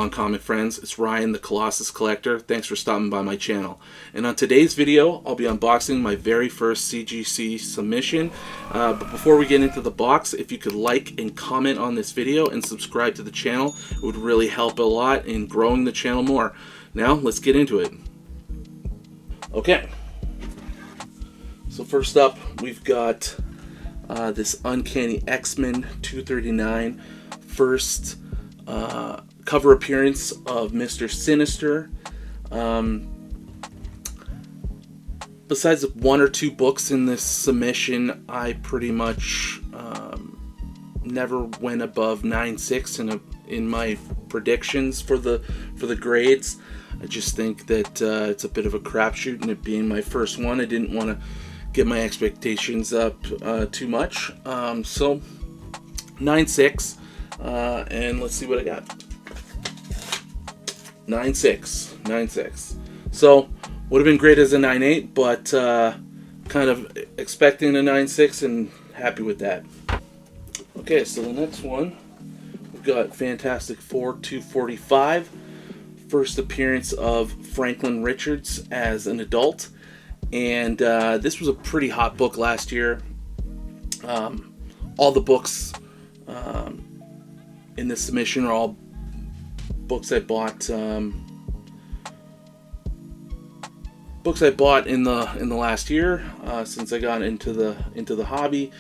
on, comic friends? It's Ryan, the Colossus Collector. Thanks for stopping by my channel. And on today's video, I'll be unboxing my very first CGC submission. But before we get into the box, if you could like and comment on this video and subscribe to the channel, it would really help a lot in growing the channel more. Now, let's get into it. Okay. So first up, we've got this Uncanny X-Men 239 first cover appearance of Mr. Sinister. Besides one or two books in this submission, I pretty much never went above 9.6 in my predictions for the grades. I just think that it's a bit of a crapshoot, and it being my first one, I didn't want to get my expectations up too much. So 9.6, and let's see what I got. 9.6. So would have been great as a 9.8, but kind of expecting a 9.6 and happy with that. Okay, so the next one, we've got Fantastic Four 245, first appearance of Franklin Richards as an adult. And this was a pretty hot book last year. All the books in this submission are all books I bought. Books I bought in the last year since I got into the hobby.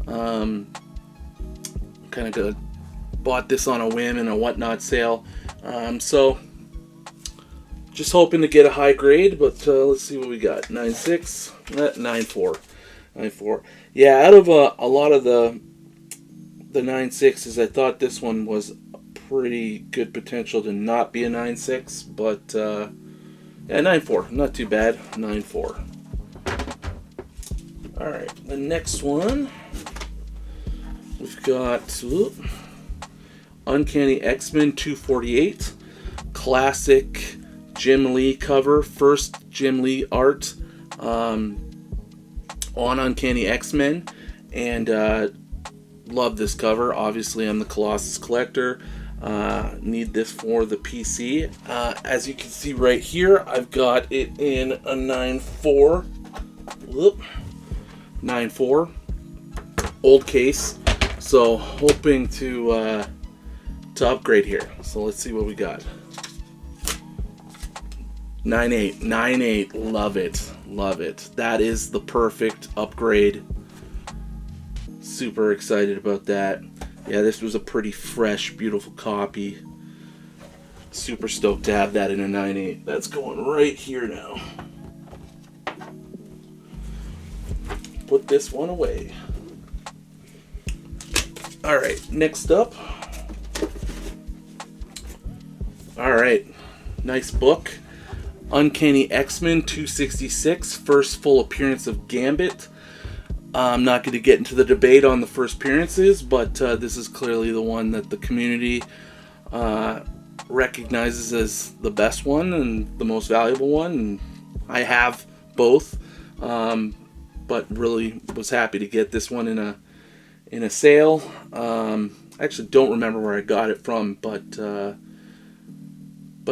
Kind of bought this on a whim in a whatnot sale. So just hoping to get a high grade, but let's see what we got. 9.6, 9.4. Yeah, out of a lot of the 9.6s, I thought this one was pretty good potential to not be a 9.6, but yeah, 9.4, not too bad. 9.4. All right, the next one we've got Uncanny X-Men 248, classic Jim Lee cover, first Jim Lee art on Uncanny X-Men, and love this cover. Obviously, I'm the Colossus Collector. Need this for the PC. As you can see right here, I've got it in a 9.4. 9.4. Old case. So hoping to upgrade here. So let's see what we got. 9.8. Love it. That is the perfect upgrade. Super excited about that. Yeah, this was a pretty fresh, beautiful copy. Super stoked to have that in a 9.8. That's going right here now. Put this one away. Alright, next up. Alright, nice book. Uncanny X-Men 266, first full appearance of Gambit. I'm not going to get into the debate on the first appearances, but this is clearly the one that the community recognizes as the best one and the most valuable one. And I have both, but really was happy to get this one in a sale. I actually don't remember where I got it from, but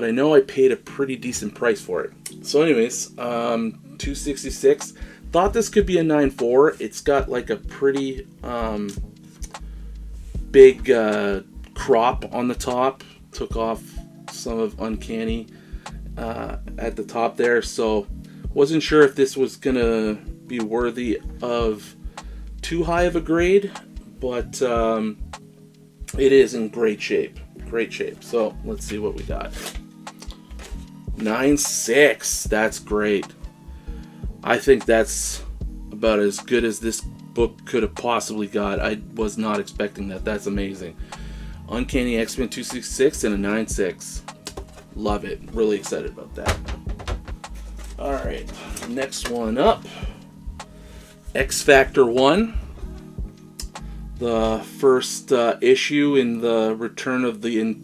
I know I paid a pretty decent price for it. So anyways, 266. Thought this could be a 9.4. It's got like a pretty big crop on the top. Took off some of Uncanny at the top there. So wasn't sure if this was going to be worthy of too high of a grade. But it is in great shape. So let's see what we got. 9.6. That's great. I think that's about as good as this book could have possibly got. I was not expecting that. That's amazing. Uncanny X-Men 266 and a 9.6. Love it. Really excited about that. Alright, next one up. X Factor 1. The first issue in the return of the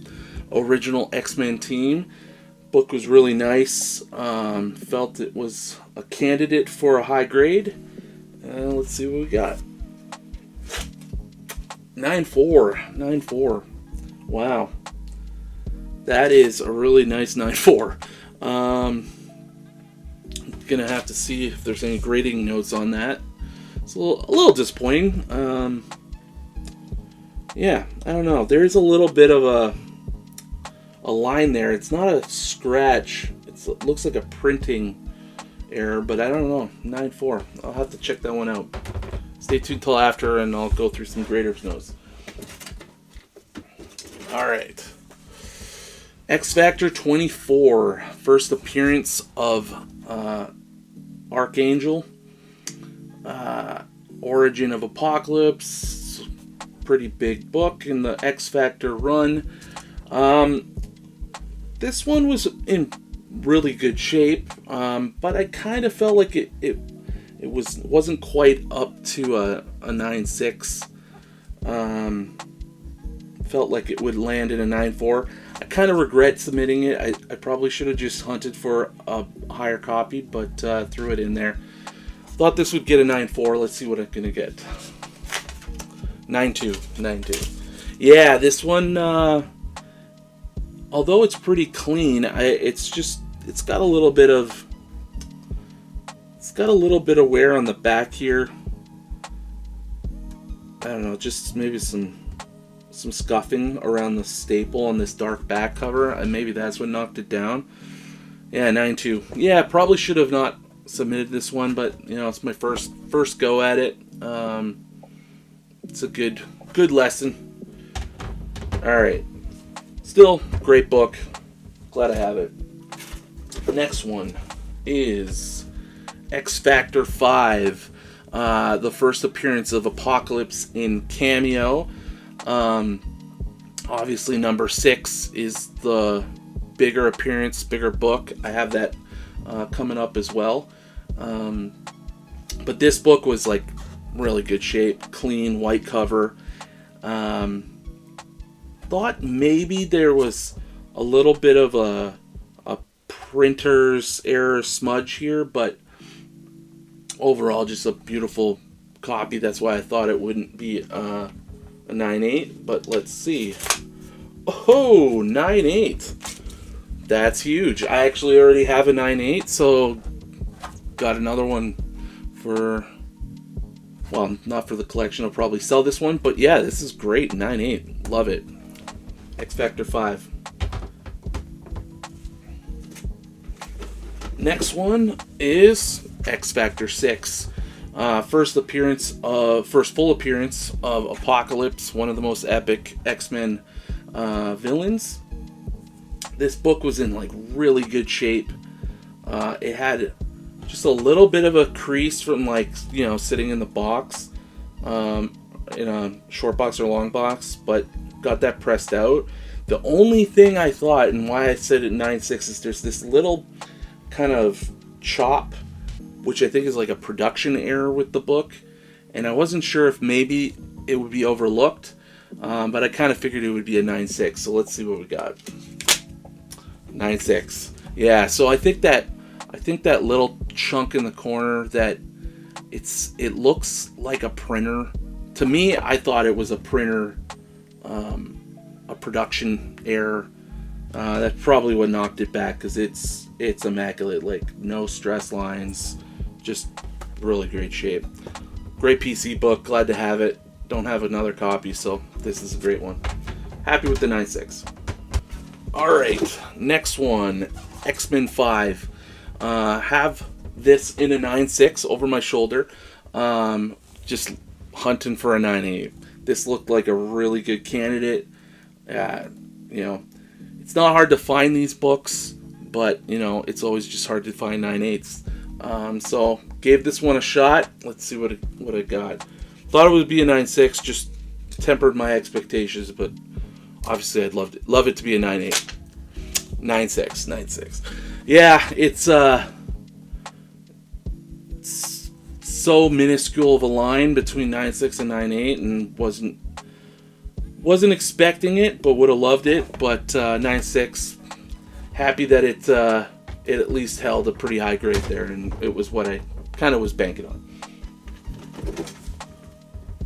original X-Men team. Book was really nice. Felt it was a candidate for a high grade. Let's see what we got. 9.4. Wow. That is a really nice 9.4. Gonna have to see if there's any grading notes on that. It's a little disappointing. Yeah, I don't know. There is a little bit of a line there. It's not a scratch. It looks like a printing error, but I don't know. 9.4. I'll have to check that one out. Stay tuned till after, and I'll go through some grader's notes. All right. X Factor 24. First appearance of Archangel. Origin of Apocalypse. Pretty big book in the X Factor run. This one was in really good shape, but I kind of felt like it wasn't quite up to a 9.6. Felt like it would land in a 9.4. I kind of regret submitting it. I probably should have just hunted for a higher copy, but threw it in there. Thought this would get a 9.4. Let's see what I'm gonna get. 9.2. Yeah, this one, although it's pretty clean, it's got a little bit of wear on the back here. I don't know, just maybe some scuffing around the staple on this dark back cover, and maybe that's what knocked it down. Yeah, 9.2. Yeah, probably should have not submitted this one, but it's my first go at it. It's a good lesson. All right, still great book. Glad I have it. The next one is X Factor 5. The first appearance of Apocalypse in Cameo. Obviously number 6 is the bigger appearance, bigger book. I have that coming up as well. But this book was like really good shape, clean, white cover. Thought maybe there was a little bit of a printer's error smudge here, but overall just a beautiful copy. That's why I thought it wouldn't be a 9.8, but let's see. Oh, 9.8. That's huge. I actually already have a 9.8, so got another one for, well, not for the collection. I'll probably sell this one, but yeah, this is great. 9.8. Love it. X Factor 5. Next one is X Factor 6. First full appearance of Apocalypse, one of the most epic X-Men villains. This book was in like really good shape. It had just a little bit of a crease from sitting in the box, in a short box or long box, but got that pressed out. The only thing I thought, and why I said it 9.6, is there's this little kind of chop, which I think is like a production error with the book, and I wasn't sure if maybe it would be overlooked, but I kind of figured it would be a 9.6. So let's see what we got. 9.6. Yeah. So I think that little chunk in the corner, that it looks like a printer. To me, I thought it was a printer, a production error. That's probably what knocked it back, because it's immaculate, like no stress lines, just really great shape. Great PC book, glad to have it. Don't have another copy, so this is a great one. Happy with the 9.6. Alright, next one, X-Men 5. Have this in a 9.6 over my shoulder. Just hunting for a 9.8. This looked like a really good candidate. It's not hard to find these books, but it's always just hard to find 9.8s. So gave this one a shot. Let's see what I got. Thought it would be a 9.6, just tempered my expectations, but obviously I'd love it to be a 9.8. 9.6. Yeah, it's so minuscule of a line between 9.6 and 9.8, and wasn't expecting it, but would have loved it. But 9.6, happy that it at least held a pretty high grade there, and it was what I kind of was banking on.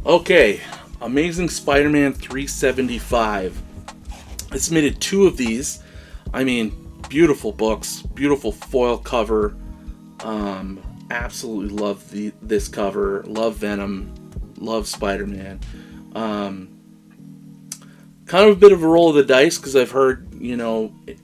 Okay, Amazing Spider-Man 375. I submitted 2 of these. I mean, beautiful books, beautiful foil cover. Absolutely love this cover. Love Venom. Love Spider-Man. Kind of a bit of a roll of the dice, because I've heard,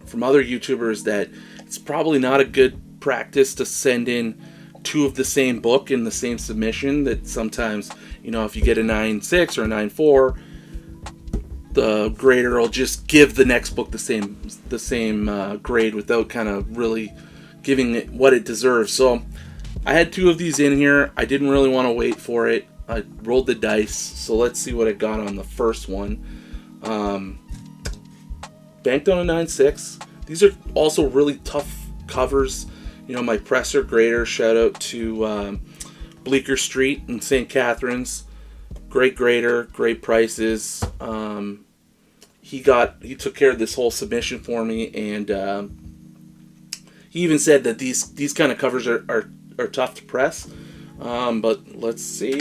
from other YouTubers that it's probably not a good practice to send in two of the same book in the same submission. That sometimes, if you get a 9.6 or a 9.4, the grader will just give the next book the same grade without kind of really giving it what it deserves. So I had two of these in here. I didn't really want to wait for it. I rolled the dice, so let's see what I got on the first one. Banked on a 9.6. These are also really tough covers. My presser grader, shout out to Bleecker Street in St. Catharines. Great grader, great prices. He took care of this whole submission for me, and he even said that these kind of covers are tough to press. But let's see.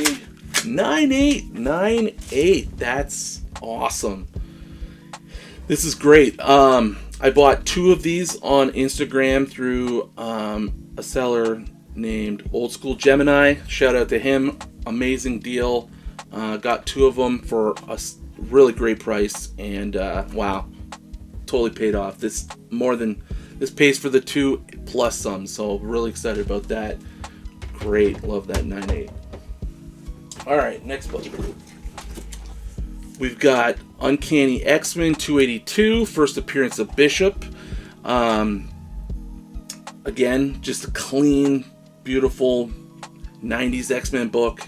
9.8. That's awesome. This is great. I bought two of these on Instagram through a seller named Old School Gemini. Shout out to him. Amazing deal. Got two of them for a really great price, and wow, totally paid off. This pays for the two plus some, so really excited about that. Great, love that 9.8. All right, next book. We've got Uncanny X-Men 282, first appearance of Bishop. Again, just a clean, beautiful 90s X-Men book.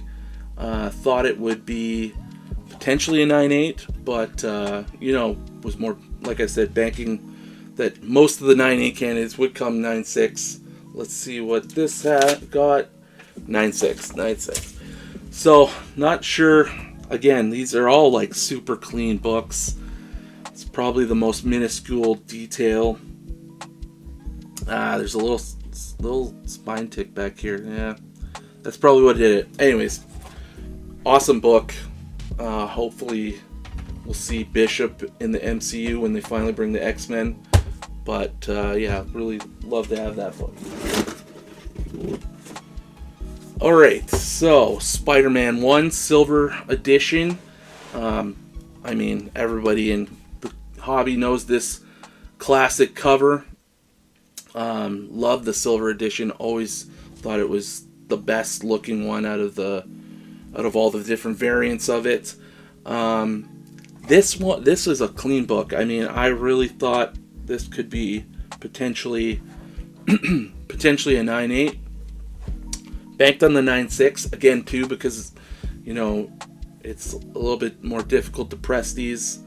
Thought it would be potentially a 9.8, but was more, like I said, banking that most of the 9.8 candidates would come 9.6. Let's see what this got. 9.6. So, not sure. Again, these are all like super clean books. It's probably the most minuscule detail. There's a little spine tick back here. Yeah, that's probably what did it. Anyways, awesome book. Hopefully, we'll see Bishop in the MCU when they finally bring the X-Men. But yeah, really love to have that book. Alright, so Spider-Man 1 Silver Edition. I mean, everybody in the hobby knows this classic cover. Love the Silver Edition. Always thought it was the best looking one out of all the different variants of it. This is a clean book. I mean, I really thought this could be potentially a 9.8. Banked on the 9.6 again too, because it's a little bit more difficult to press these,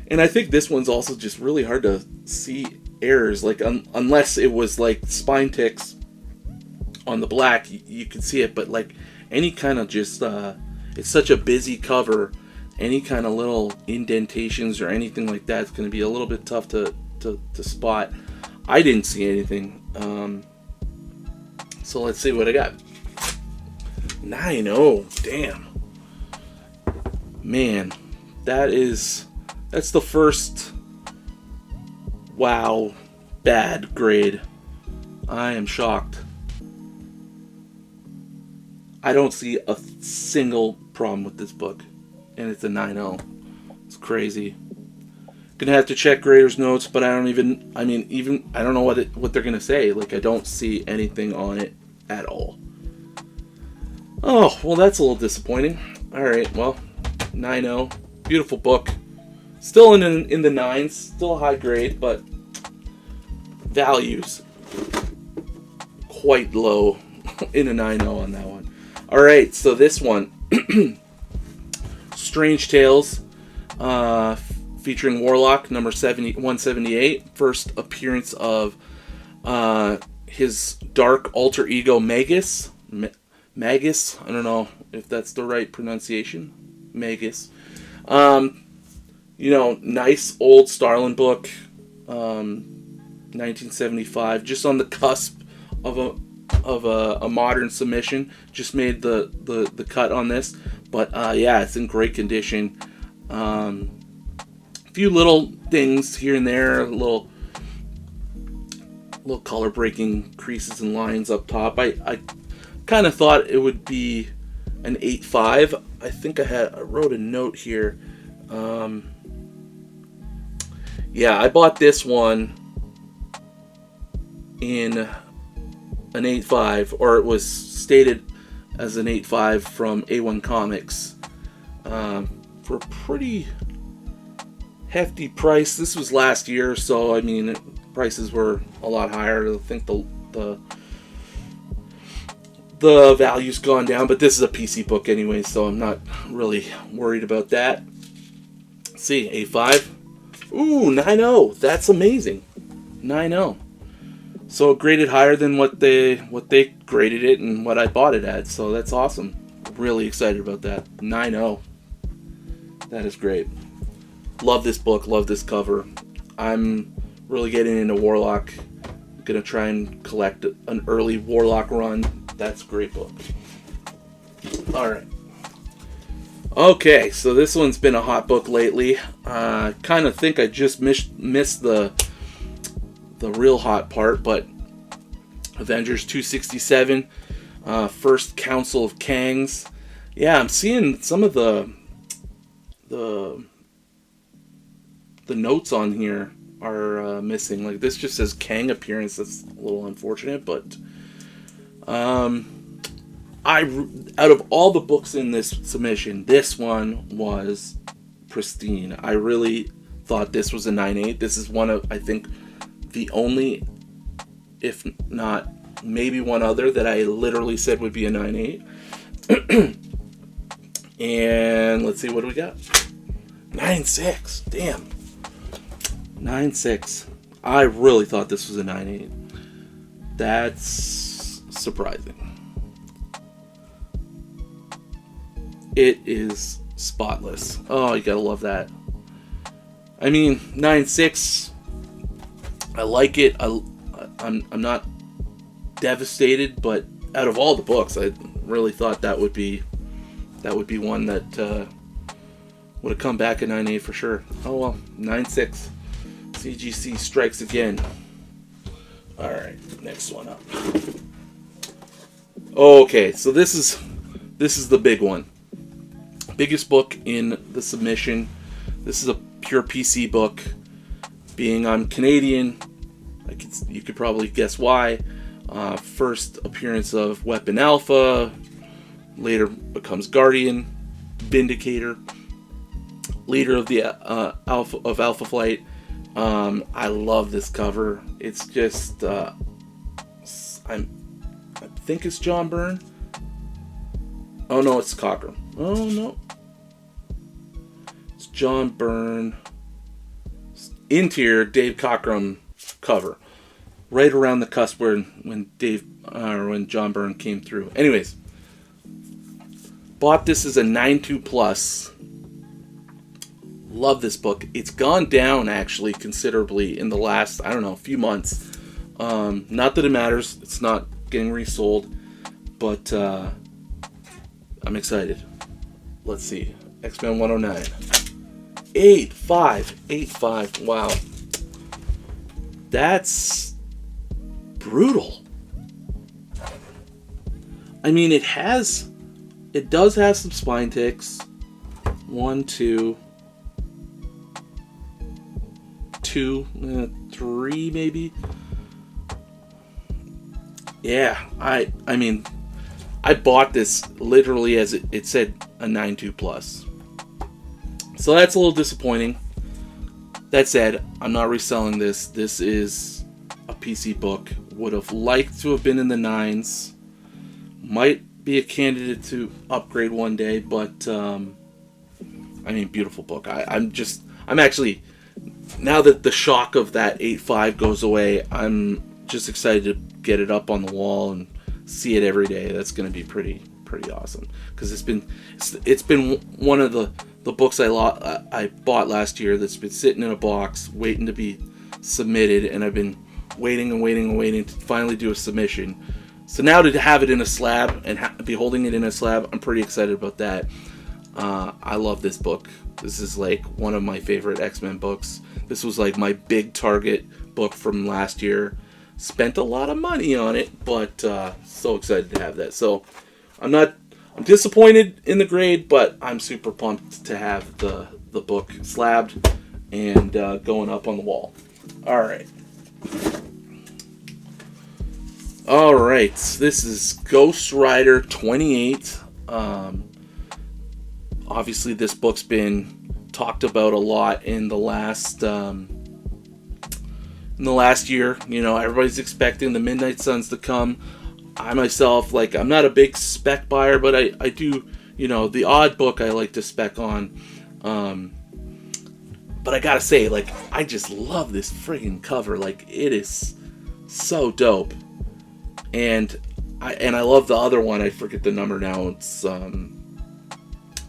and I think this one's also just really hard to see errors. Like unless it was like spine ticks on the black, you could see it, but like any kind of just it's such a busy cover. Any kind of little indentations or anything like that is going to be a little bit tough to spot. I didn't see anything. So let's see what I got. 9.0, damn. Man, that's the first wow bad grade. I am shocked. I don't see a single problem with this book, and it's a 9.0. It's crazy. Gonna have to check graders' notes, but I don't know what they're gonna say. Like, I don't see anything on it at all. Oh, well, that's a little disappointing. Alright, well, 9.0. Beautiful book. Still in the 9s. Still a high grade, but values quite low in a 9.0 on that one. Alright, so this one. Strange Tales. Featuring Warlock, number 178. First appearance of his dark alter ego Magus. Magus, I don't know if that's the right pronunciation. Magus. Nice old Starlin book. 1975, just on the cusp of a modern submission. Just made the cut on this, but yeah, it's in great condition. A few little things here and there, little little color breaking creases and lines up top. I kind of thought it would be an 8.5. I think I wrote a note here. Yeah, I bought this one in an 8.5, or it was stated as an 8.5 from A1 Comics, for a pretty hefty price. This was last year, so I mean, prices were a lot higher. I think the value's gone down, but this is a PC book anyway, so I'm not really worried about that. Let's see, 8.5. Ooh, 9.0. That's amazing. 9.0. So graded higher than what they graded it and what I bought it at. So that's awesome. Really excited about that. 9.0. That is great. Love this book. Love this cover. I'm really getting into Warlock. I'm gonna try and collect an early Warlock run. That's a great book. All right. Okay, so this one's been a hot book lately. Kind of think I just missed the real hot part, but Avengers 267, First Council of Kangs. Yeah, I'm seeing some of the notes on here are missing. Like, this just says Kang appearance. That's a little unfortunate, but out of all the books in this submission, this one was pristine. I really thought this was a 9.8. This is one of, I think, the only, if not maybe one other, that I literally said would be a 9.8. And let's see, what do we got? 9.6. Damn. 9.6. I really thought this was a 9.8. That's surprising. It is spotless. Oh, you gotta love that. I mean, 9.6. I like it. I'm not devastated, but out of all the books, I really thought that would be one that would have come back at 9.8 for sure. Oh well, 9.6. CGC strikes again. All right, next one up. Okay, so this is the big one. Biggest book in the submission. This is a pure PC book. Being I'm Canadian, you could probably guess why. First appearance of Weapon Alpha, later becomes Guardian, Vindicator, leader of the Alpha Flight. I love this cover. It's just I think it's John Byrne. Oh no, it's Cockrum. Oh no, it's John Byrne. Interior Dave Cockrum cover, right around the cusp when John Byrne came through. Anyways, bought this as a 9.2 plus. Love this book. It's gone down actually considerably in the last, I don't know, few months. Not that it matters. It's not getting resold, but I'm excited. Let's see. X-Men 109. 8.5. Wow. That's brutal. I mean, it does have some spine ticks. 1, 2, 3 maybe. Yeah, I mean, I bought this literally as it said a 9.2 plus. So that's a little disappointing. That said, I'm not reselling this. This is a PC book. Would have liked to have been in the 9s. Might be a candidate to upgrade one day, but I mean, beautiful book. I'm actually, now that the shock of that 8.5 goes away, I'm just excited to get it up on the wall and see it every day. That's going to be pretty awesome, because it's been one of the books I bought last year that's been sitting in a box waiting to be submitted, and I've been waiting to finally do a submission. So now to have it in a slab and be holding it in a slab, I'm pretty excited about that. I love this book. This is like one of my favorite X-Men books. This was like my big target book from last year. Spent a lot of money on it, but so excited to have that. So I'm disappointed in the grade, but I'm super pumped to have the book slabbed and going up on the wall. Alright, this is Ghost Rider 28. Obviously this book's been talked about a lot in the last year. You know, everybody's expecting the Midnight Suns to come. I myself, I'm not a big spec buyer, but I do, the odd book I like to spec on. But I gotta say, I just love this friggin' cover. It is so dope. And I love the other one. I forget the number now. It's a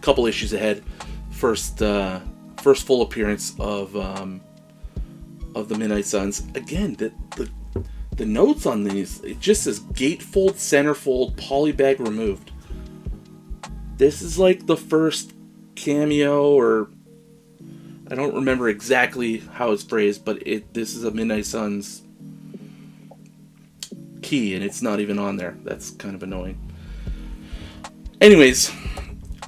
couple issues ahead. First full appearance of the Midnight Suns. Again, the notes on these, it just says gatefold, centerfold, polybag removed. This is the first cameo, or I don't remember exactly how it's phrased, but this is a Midnight Suns key, and it's not even on there. That's kind of annoying. Anyways,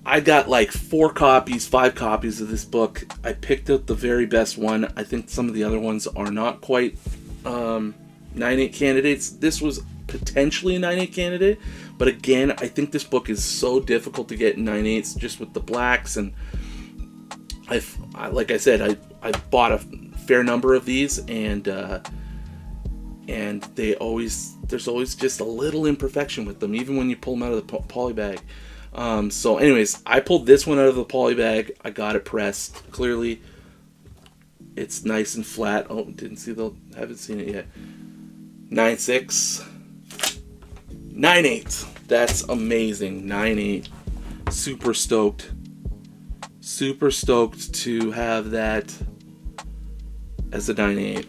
I got 5 copies of this book. I picked out the very best one. I think some of the other ones are not quite 9/8 candidates. This was potentially a 9/8 candidate, but again, I think this book is so difficult to get in 9/8s just with the blacks, and like I said, I bought a fair number of these, and there's always just a little imperfection with them, even when you pull them out of the poly bag. So anyways, I pulled this one out of the poly bag. I got it pressed. Clearly, it's nice and flat. Oh, haven't seen it yet. 9/6, 9/8. That's amazing. 9/8. Super stoked. Super stoked to have that as a 9/8.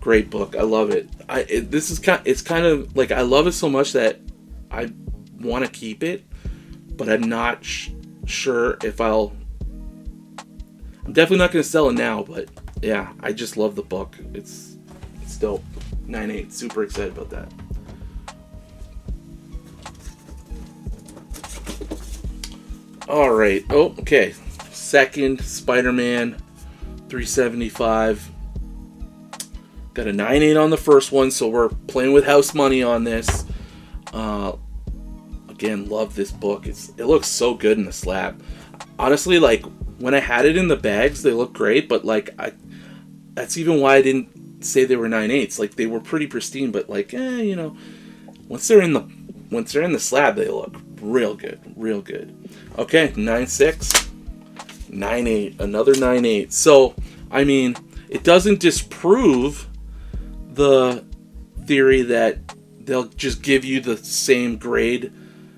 Great book. I love it. It's kind of I love it so much that I want to keep it, but I'm not sure if I'm definitely not going to sell it now, but yeah, I just love the book. It's dope. 9/8. Super excited about that. Alright. Oh, okay. Second Spider-Man 375. Got a 9/8 on the first one, so we're playing with house money on this. Again, love this book. It looks so good in the slab. Honestly, when I had it in the bags, they look great, but that's even why I didn't say they were 9/8s. They were pretty pristine, but once they're in the slab, they look real good, real good. Okay, 9/6, 9/8, another 9/8. So, I mean, it doesn't disprove the theory that they'll just give you the same grade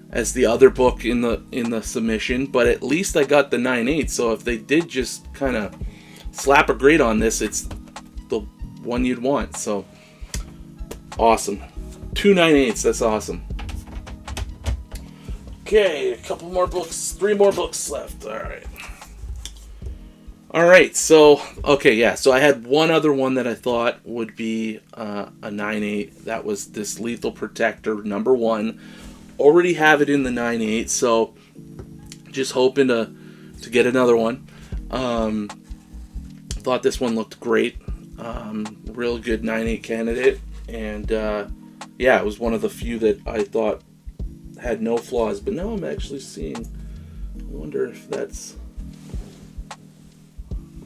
as the other book in the submission, but at least I got the 9/8. So if they did just kind of slap a grade on this, it's the one you'd want. So awesome. 2 9/8s. That's awesome. Okay, a couple more books, 3 more books left. All right. So I had one other one that I thought would be a 9/8. That was this Lethal Protector #1. Already have it in the 9/8, so just hoping to get another one. Thought this one looked great. Real good 9/8 candidate, and it was one of the few that I thought had no flaws, but now I'm actually seeing. I wonder if that's.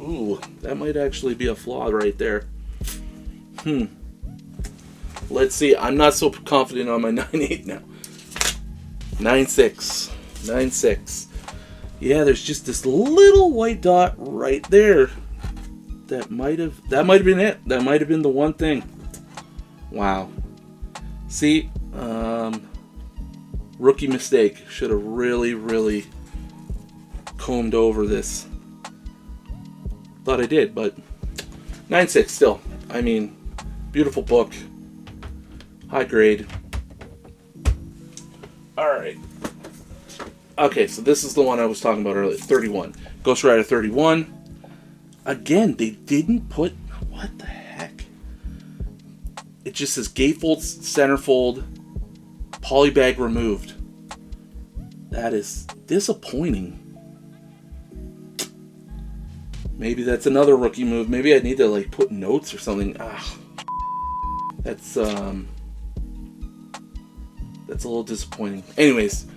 Ooh, that might actually be a flaw right there. Let's see. I'm not so confident on my 9/8 now. 9/6. 9/6. Yeah, there's just this little white dot right there. That might have been it. That might have been the one thing. Wow. See, rookie mistake. Should have really, really combed over this. Thought I did, but 9/6 still. I mean, beautiful book. High grade. Alright. Okay, so this is the one I was talking about earlier. 31. Ghost Rider 31. Again, they didn't put... What the heck? it just says gatefold, centerfold, polybag removed. That is disappointing. Maybe that's another rookie move. Maybe I need to like put notes or something. That's a little disappointing. Anyways,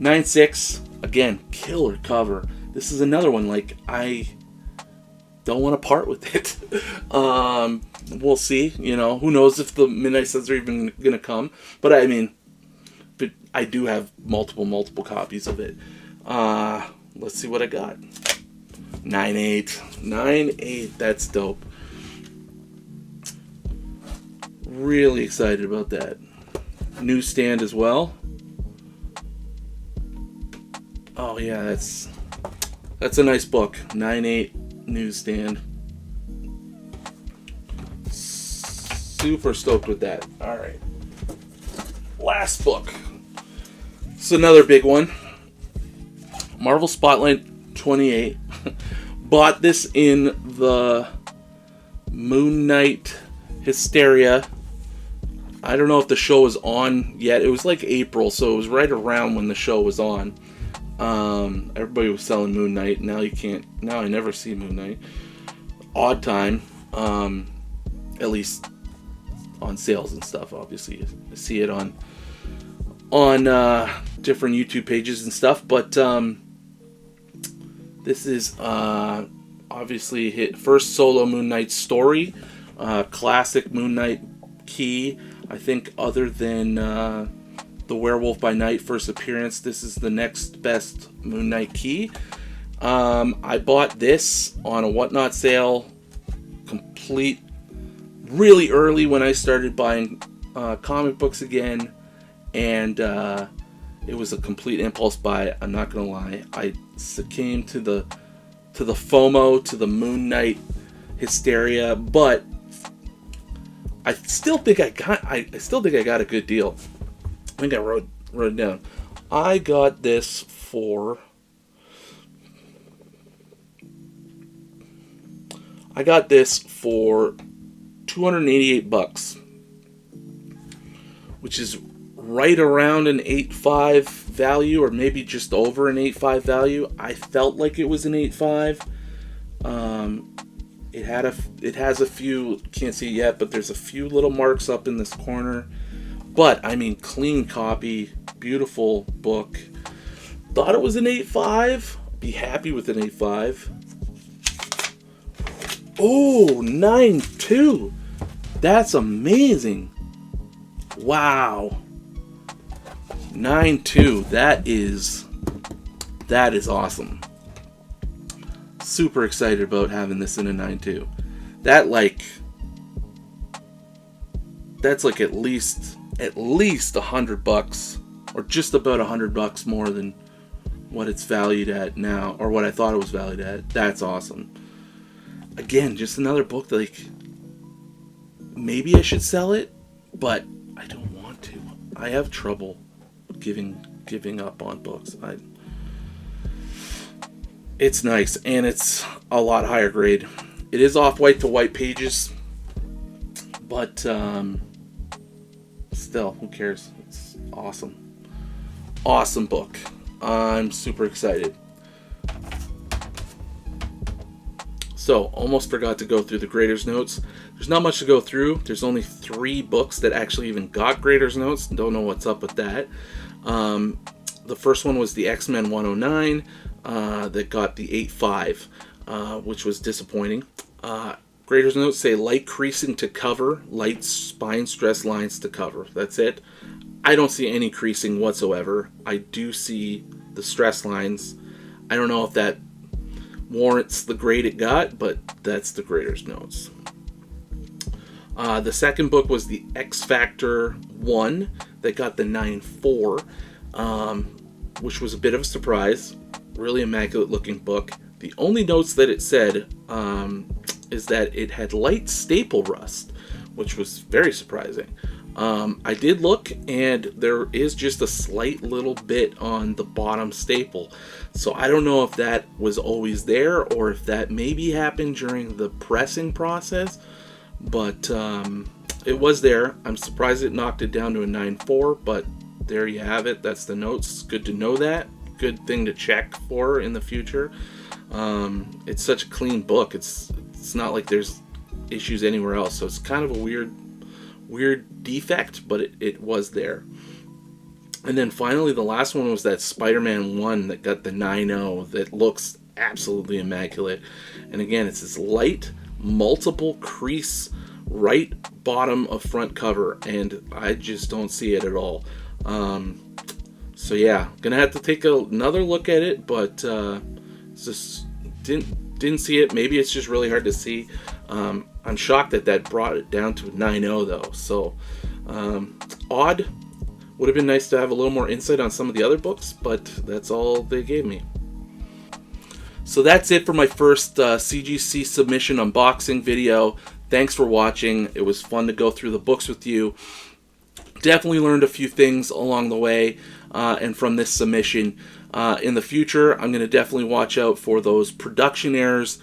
9.6, again, killer cover. This is another one, like, I don't want to part with it. We'll see, you know, who knows if the Midnight Suns are even going to come. But I mean, but I do have multiple copies of it. Let's see what I got. 9.8, that's dope. Really excited about that. Newsstand as well. Oh yeah, that's a nice book. 9.8 Newsstand. Super stoked with that. All right, last book. It's another big one. Marvel Spotlight 28. Bought this in the Moon Knight hysteria. I don't know if the show was on yet. It was like April, so it was right around when the show was on. Everybody was selling Moon Knight. Now you can't. Now I never see Moon Knight. Odd time. At least on sales and stuff. Obviously, you see it on different YouTube pages and stuff. But this is obviously his first solo Moon Knight story. Classic Moon Knight key. I think other than the Werewolf by Night first appearance, this is the next best Moon Knight key. I bought this on a Whatnot sale, really early when I started buying comic books again, and it was a complete impulse buy. I'm not gonna lie, I succumbed to the FOMO, to the Moon Knight hysteria, but I still think I got a good deal. I think I wrote it down. I got this for $288, which is right around an 8.5 value, or maybe just over an 8.5 value. I felt like it was an 8.5. It has a few, can't see it yet, but there's a few little marks up in this corner. But I mean, clean copy, beautiful book. Thought it was an 8.5. Be happy with an 8.5. Oh, 9.2. That's amazing. Wow. 9.2. That is awesome. Super excited about having this in a 9.2. That's like at least $100, or just about $100 more than what it's valued at now, or what I thought it was valued at. That's awesome. Again, just another book that, like, maybe I should sell it, but I don't want to. I have trouble giving up on books. It's nice, and it's a lot higher grade. It is off-white to white pages, but still, who cares? It's awesome. Awesome book. I'm super excited. So, almost forgot to go through the grader's notes. There's not much to go through. There's only 3 books that actually even got grader's notes. Don't know what's up with that. The first one was the X-Men 109 that got the 8.5, which was disappointing. Grader's notes say light creasing to cover, light spine stress lines to cover. That's it. I don't see any creasing whatsoever. I do see the stress lines. I don't know if that warrants the grade it got, but that's the grader's notes. The second book was the X Factor 1 that got the 9.4, which was a bit of a surprise. Really immaculate looking book. The only notes that it said is that it had light staple rust, which was very surprising. I did look, and there is just a slight little bit on the bottom staple. So I don't know if that was always there, or if that maybe happened during the pressing process. But it was there. I'm surprised it knocked it down to a 9.4, but there you have it. That's the notes. Good to know that. Good thing to check for in the future. It's such a clean book. It's not like there's issues anywhere else, so it's kind of a weird defect, but it was there. And then finally, the last one was that Spider-Man 1 that got the 9.0 that looks absolutely immaculate. And again, it's this light, multiple crease, right bottom of front cover, and I just don't see it at all. So yeah, gonna have to take another look at it, but just didn't see it. Maybe it's just really hard to see. I'm shocked that brought it down to 9.0 though. So odd. Would have been nice to have a little more insight on some of the other books, but that's all they gave me. So that's it for my first CGC submission unboxing video. Thanks for watching. It was fun to go through the books with you. Definitely learned a few things along the way and from this submission. In the future, I'm going to definitely watch out for those production errors,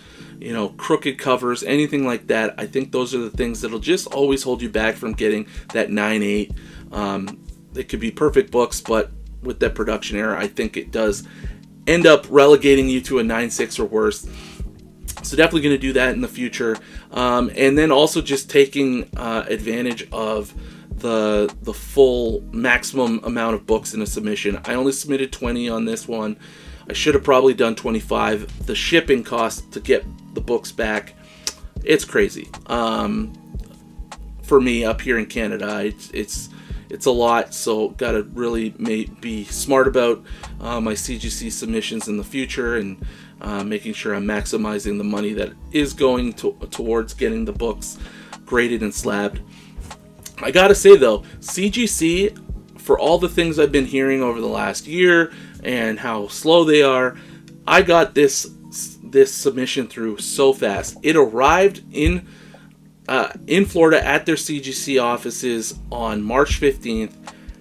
crooked covers, anything like that. I think those are the things that'll just always hold you back from getting that 9.8. It could be perfect books, but with that production error, I think it does end up relegating you to a 9.6 or worse. So definitely going to do that in the future. And then also just taking advantage of the full maximum amount of books in a submission. I only submitted 20 on this one. I should have probably done 25. The shipping cost to get the books back, it's crazy. For me up here in Canada, it's a lot, so got to really be smart about my CGC submissions in the future, and making sure I'm maximizing the money that is going towards getting the books graded and slabbed. I gotta say though, CGC, for all the things I've been hearing over the last year and how slow they are, I got this submission through so fast. It arrived in Florida at their CGC offices on March 15th.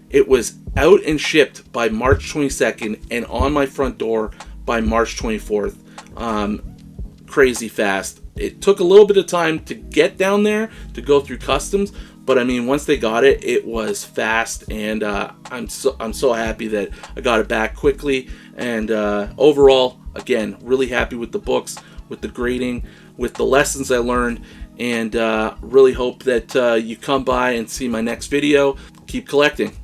It was out and shipped by March 22nd and on my front door by March 24th. Crazy fast. It took a little bit of time to get down there to go through customs, but I mean, once they got it, it was fast, and I'm so happy that I got it back quickly. And overall, again, really happy with the books, with the grading, with the lessons I learned. And really hope that you come by and see my next video. Keep collecting.